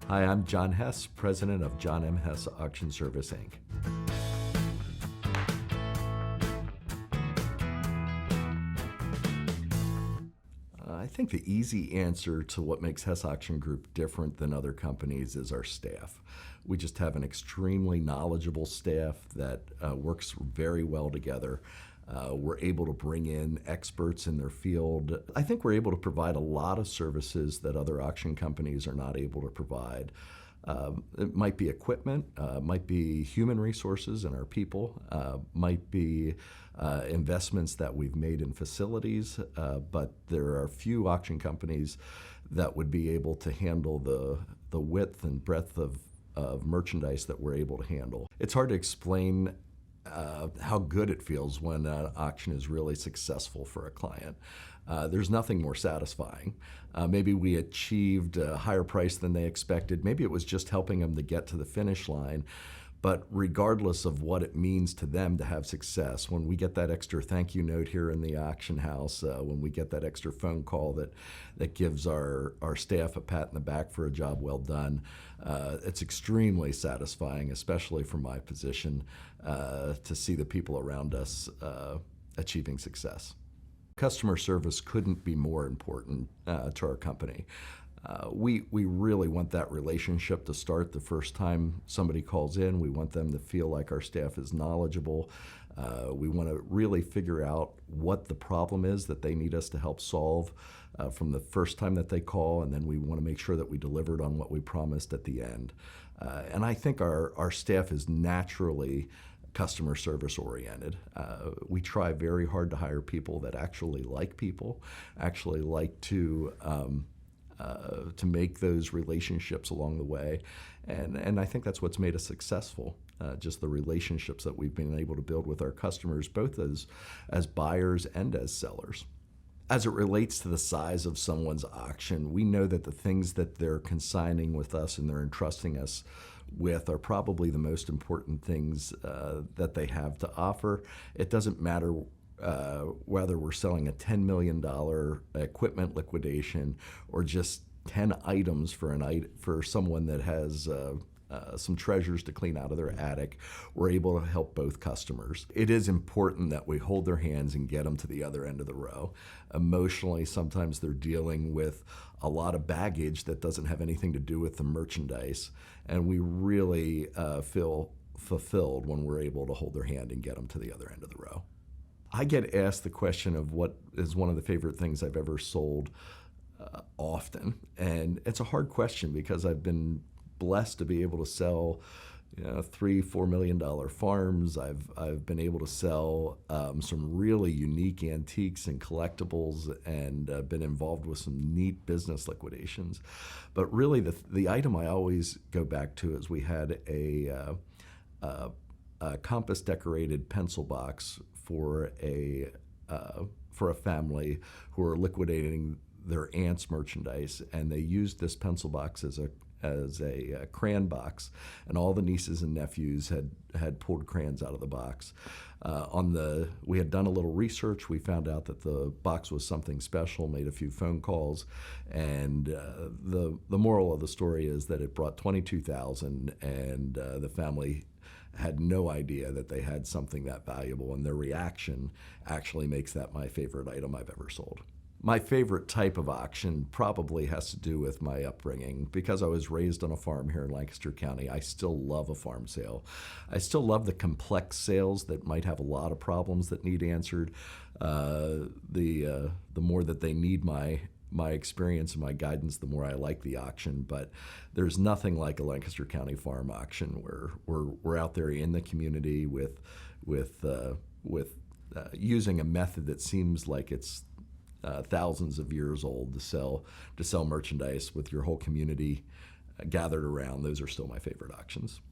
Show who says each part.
Speaker 1: Hi, I'm John Hess, president of John M. Hess Auction Service, Inc. I think the easy answer to what makes Hess Auction Group different than other companies is our staff. We just have an extremely knowledgeable staff that works very well together. We're able to bring in experts in their field. I think we're able to provide a lot of services that other auction companies are not able to provide. It might be equipment, might be human resources and our people, might be investments that we've made in facilities, but there are few auction companies that would be able to handle the width and breadth of merchandise that we're able to handle. It's hard to explain how good it feels when an auction is really successful for a client. There's nothing more satisfying. Maybe we achieved a higher price than they expected. Maybe it was just helping them to get to the finish line. But regardless of what it means to them to have success, when we get that extra thank you note here in the auction house, when we get that extra phone call that gives our staff a pat in the back for a job well done, it's extremely satisfying, especially from my position, to see the people around us achieving success. Customer service couldn't be more important to our company. We really want that relationship to start the first time somebody calls in. We want them to feel like our staff is knowledgeable. We want to really figure out what the problem is that they need us to help solve from the first time that they call, and then we want to make sure that we delivered on what we promised at the end. And I think our staff is naturally customer service oriented. We try very hard to hire people that actually like people, actually like to make those relationships along the way. And I think that's what's made us successful, just the relationships that we've been able to build with our customers, both as buyers and as sellers. As it relates to the size of someone's auction, we know that the things that they're consigning with us and they're entrusting us with are probably the most important things that they have to offer. It doesn't matter whether we're selling a $10 million equipment liquidation or just 10 items for someone that has some treasures to clean out of their attic. We're able to help both customers. It is important that we hold their hands and get them to the other end of the row. Emotionally, sometimes they're dealing with a lot of baggage that doesn't have anything to do with the merchandise, and we really feel fulfilled when we're able to hold their hand and get them to the other end of the row. I get asked the question of what is one of the favorite things I've ever sold often, and it's a hard question because I've been blessed to be able to sell $3-4 million farms. I've been able to sell some really unique antiques and collectibles, and been involved with some neat business liquidations. But really, the item I always go back to is we had a compass decorated pencil box for a family who are liquidating their aunt's merchandise, and they used this pencil box as a crayon box, and all the nieces and nephews had pulled crayons out of the box. We had done a little research. We found out that the box was something special, made a few phone calls, and the moral of the story is that it brought $22,000, and the family had no idea that they had something that valuable, and their reaction actually makes that my favorite item I've ever sold. My favorite type of auction probably has to do with my upbringing. Because I was raised on a farm here in Lancaster County, I still love a farm sale. I still love the complex sales that might have a lot of problems that need answered. The more that they need my experience and my guidance, the more I like the auction. But there's nothing like a Lancaster County farm auction where we're out there in the community with using a method that seems like it's thousands of years old to sell merchandise with your whole community gathered around. Those are still my favorite auctions.